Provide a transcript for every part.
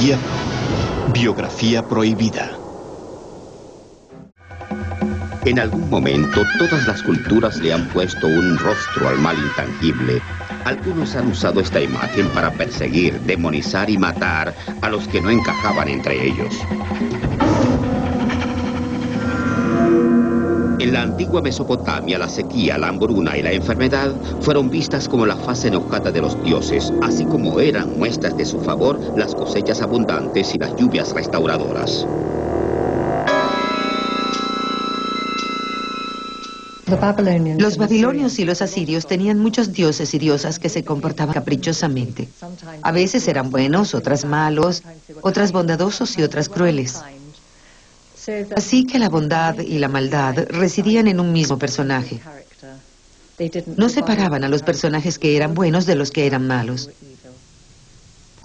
Día, biografía prohibida. En algún momento, todas las culturas le han puesto un rostro al mal intangible. Algunos han usado esta imagen para perseguir, demonizar y matar a los que no encajaban entre ellos. En la antigua Mesopotamia, la sequía, la hambruna y la enfermedad fueron vistas como la fase enojada de los dioses, así como eran muestras de su favor las cosechas abundantes y las lluvias restauradoras. Los babilonios y los asirios tenían muchos dioses y diosas que se comportaban caprichosamente. A veces eran buenos, otras malos, otras bondadosos y otras crueles. Así que la bondad y la maldad residían en un mismo personaje. No separaban a los personajes que eran buenos de los que eran malos.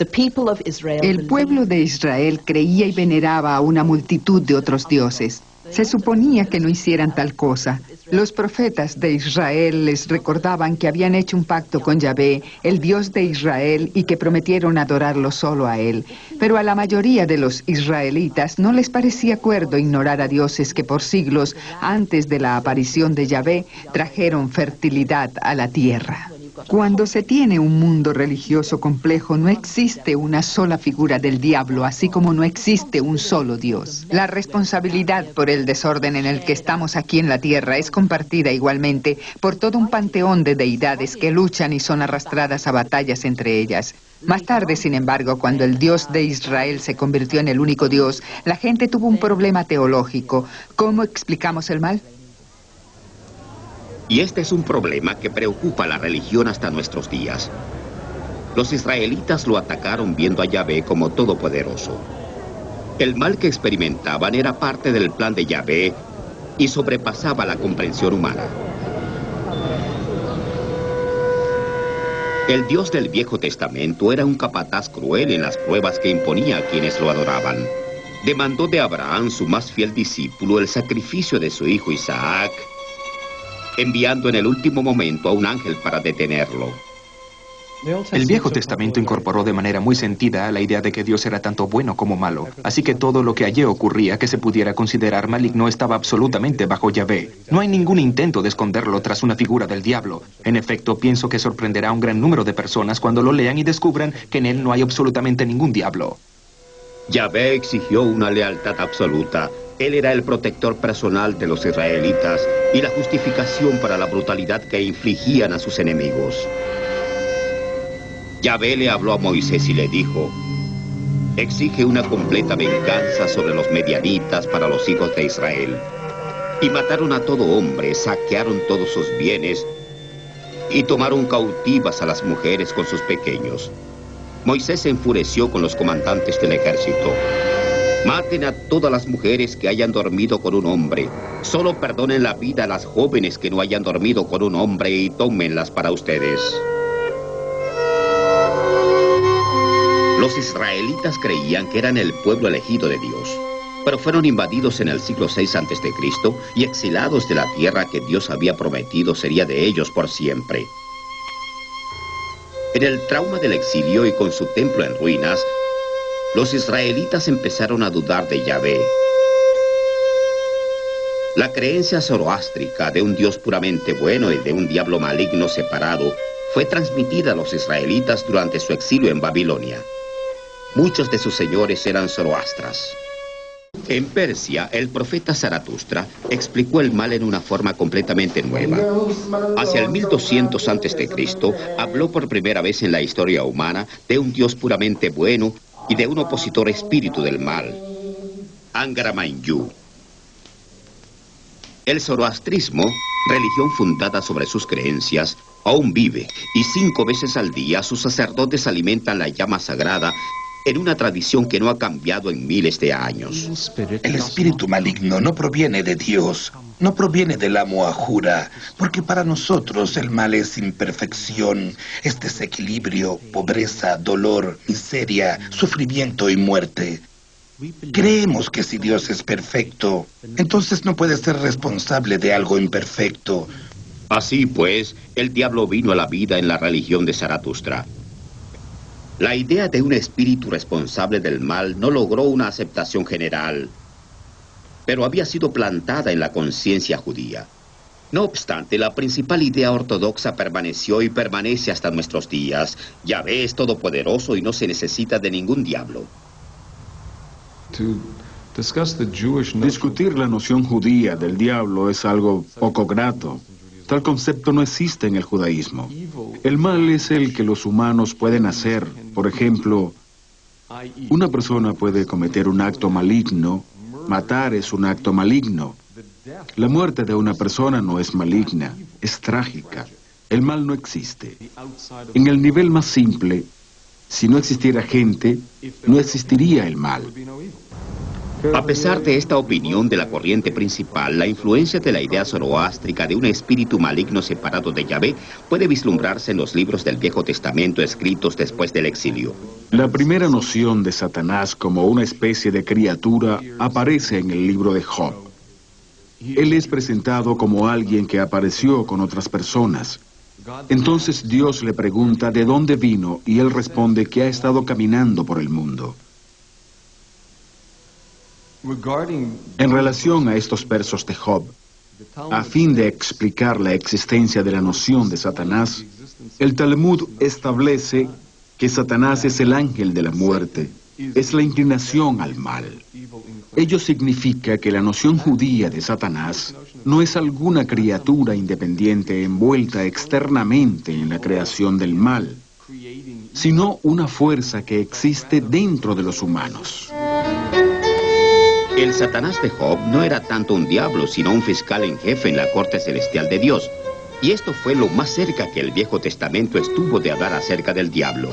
El pueblo de Israel creía y veneraba a una multitud de otros dioses. Se suponía que no hicieran tal cosa. Los profetas de Israel les recordaban que habían hecho un pacto con Yahvé, el Dios de Israel, y que prometieron adorarlo solo a él. Pero a la mayoría de los israelitas no les parecía cuerdo ignorar a dioses que por siglos, antes de la aparición de Yahvé, trajeron fertilidad a la tierra. Cuando se tiene un mundo religioso complejo, no existe una sola figura del diablo, así como no existe un solo Dios. La responsabilidad por el desorden en el que estamos aquí en la tierra es compartida igualmente por todo un panteón de deidades que luchan y son arrastradas a batallas entre ellas. Más tarde, sin embargo, cuando el Dios de Israel se convirtió en el único Dios, la gente tuvo un problema teológico. ¿Cómo explicamos el mal? Y este es un problema que preocupa a la religión hasta nuestros días. Los israelitas lo atacaron viendo a Yahvé como todopoderoso. El mal que experimentaban era parte del plan de Yahvé y sobrepasaba la comprensión humana. El Dios del Viejo Testamento era un capataz cruel en las pruebas que imponía a quienes lo adoraban. Demandó de Abraham, su más fiel discípulo, el sacrificio de su hijo Isaac, enviando en el último momento a un ángel para detenerlo. El Viejo Testamento incorporó de manera muy sentida la idea de que Dios era tanto bueno como malo, así que todo lo que allí ocurría que se pudiera considerar maligno estaba absolutamente bajo Yahvé. No hay ningún intento de esconderlo tras una figura del diablo. En efecto, pienso que sorprenderá a un gran número de personas cuando lo lean y descubran que en él no hay absolutamente ningún diablo. Yahvé exigió una lealtad absoluta. Él era el protector personal de los israelitas y la justificación para la brutalidad que infligían a sus enemigos. Yahvé le habló a Moisés y le dijo: exige una completa venganza sobre los medianitas para los hijos de Israel. Y mataron a todo hombre, saquearon todos sus bienes y tomaron cautivas a las mujeres con sus pequeños. Moisés se enfureció con los comandantes del ejército. Maten a todas las mujeres que hayan dormido con un hombre. Solo perdonen la vida a las jóvenes que no hayan dormido con un hombre y tómenlas para ustedes. Los israelitas creían que eran el pueblo elegido de Dios, pero fueron invadidos en el siglo VI a.C. y exilados de la tierra que Dios había prometido sería de ellos por siempre. En el trauma del exilio y con su templo en ruinas, los israelitas empezaron a dudar de Yahvé. La creencia zoroástrica de un Dios puramente bueno y de un diablo maligno separado fue transmitida a los israelitas durante su exilio en Babilonia. Muchos de sus señores eran zoroastras. En Persia, el profeta Zaratustra explicó el mal en una forma completamente nueva. Hacia el 1200 a.C., habló por primera vez en la historia humana de un Dios puramente bueno y de un opositor espíritu del mal, Angara Mainyu. El zoroastrismo, religión fundada sobre sus creencias, aún vive, y 5 veces al día sus sacerdotes alimentan la llama sagrada en una tradición que no ha cambiado en miles de años. El espíritu maligno no proviene de Dios, no proviene del amo Ahura, porque para nosotros el mal es imperfección, es desequilibrio, pobreza, dolor, miseria, sufrimiento y muerte. Creemos que si Dios es perfecto, entonces no puede ser responsable de algo imperfecto. Así pues, el diablo vino a la vida en la religión de Zaratustra. La idea de un espíritu responsable del mal no logró una aceptación general, pero había sido plantada en la conciencia judía. No obstante, la principal idea ortodoxa permaneció y permanece hasta nuestros días. Yahvé es todopoderoso y no se necesita de ningún diablo. Discutir la noción judía del diablo es algo poco grato. Tal concepto no existe en el judaísmo. El mal es el que los humanos pueden hacer. Por ejemplo, una persona puede cometer un acto maligno. Matar es un acto maligno. La muerte de una persona no es maligna, es trágica. El mal no existe. En el nivel más simple, si no existiera gente, no existiría el mal. A pesar de esta opinión de la corriente principal, la influencia de la idea zoroástrica de un espíritu maligno separado de Yahvé puede vislumbrarse en los libros del Viejo Testamento escritos después del exilio. La primera noción de Satanás como una especie de criatura aparece en el libro de Job. Él es presentado como alguien que apareció con otras personas. Entonces Dios le pregunta de dónde vino y él responde que ha estado caminando por el mundo. En relación a estos versos de Job, a fin de explicar la existencia de la noción de Satanás, el Talmud establece que Satanás es el ángel de la muerte, es la inclinación al mal. Ello significa que la noción judía de Satanás no es alguna criatura independiente envuelta externamente en la creación del mal, sino una fuerza que existe dentro de los humanos. El Satanás de Job no era tanto un diablo, sino un fiscal en jefe en la corte celestial de Dios. Y esto fue lo más cerca que el Viejo Testamento estuvo de hablar acerca del diablo.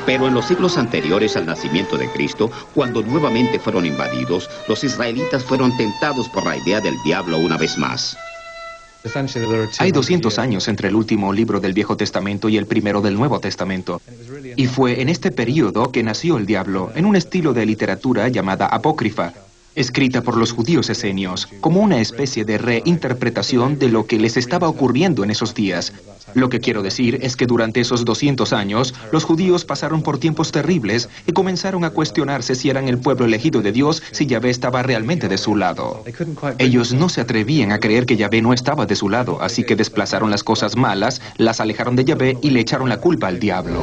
Pero en los siglos anteriores al nacimiento de Cristo, cuando nuevamente fueron invadidos, los israelitas fueron tentados por la idea del diablo una vez más. Hay 200 años entre el último libro del Viejo Testamento y el primero del Nuevo Testamento. Y fue en este período que nació el diablo, en un estilo de literatura llamada apócrifa, escrita por los judíos esenios, como una especie de reinterpretación de lo que les estaba ocurriendo en esos días. Lo que quiero decir es que durante esos 200 años, los judíos pasaron por tiempos terribles y comenzaron a cuestionarse si eran el pueblo elegido de Dios, si Yahvé estaba realmente de su lado. Ellos no se atrevían a creer que Yahvé no estaba de su lado, así que desplazaron las cosas malas, las alejaron de Yahvé y le echaron la culpa al diablo.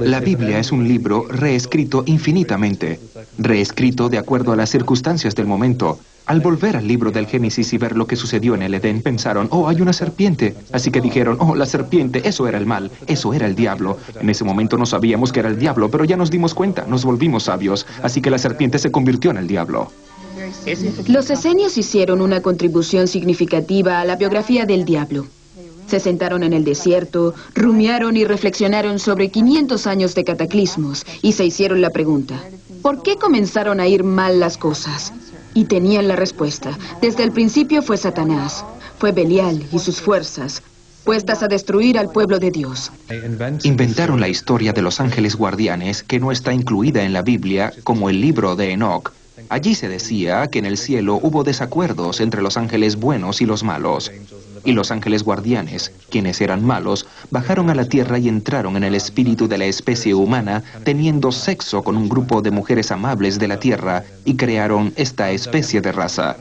La Biblia es un libro reescrito infinitamente, reescrito de acuerdo a las circunstancias del momento. Al volver al libro del Génesis y ver lo que sucedió en el Edén, pensaron, oh, hay una serpiente. Así que dijeron, oh, la serpiente, eso era el mal, eso era el diablo. En ese momento no sabíamos que era el diablo, pero ya nos dimos cuenta, nos volvimos sabios. Así que la serpiente se convirtió en el diablo. Los esenios hicieron una contribución significativa a la biografía del diablo. Se sentaron en el desierto, rumiaron y reflexionaron sobre 500 años de cataclismos y se hicieron la pregunta, ¿por qué comenzaron a ir mal las cosas? Y tenían la respuesta. Desde el principio fue Satanás, fue Belial y sus fuerzas, puestas a destruir al pueblo de Dios. Inventaron la historia de los ángeles guardianes, que no está incluida en la Biblia, como el libro de Enoc. Allí se decía que en el cielo hubo desacuerdos entre los ángeles buenos y los malos. Y los ángeles guardianes, quienes eran malos, bajaron a la tierra y entraron en el espíritu de la especie humana, teniendo sexo con un grupo de mujeres amables de la tierra, y crearon esta especie de raza.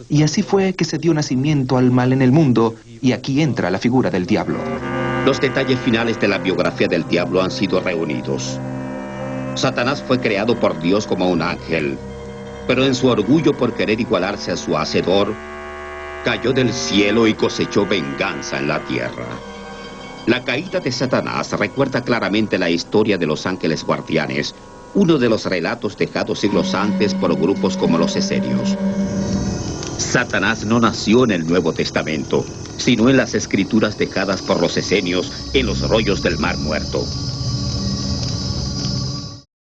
Y así fue que se dio nacimiento al mal en el mundo, y aquí entra la figura del diablo. Los detalles finales de la biografía del diablo han sido reunidos. Satanás fue creado por Dios como un ángel, pero en su orgullo por querer igualarse a su hacedor, cayó del cielo y cosechó venganza en la tierra. La caída de Satanás recuerda claramente la historia de los ángeles guardianes, uno de los relatos dejados siglos antes por grupos como los esenios. Satanás no nació en el Nuevo Testamento, sino en las escrituras dejadas por los esenios en los rollos del Mar Muerto.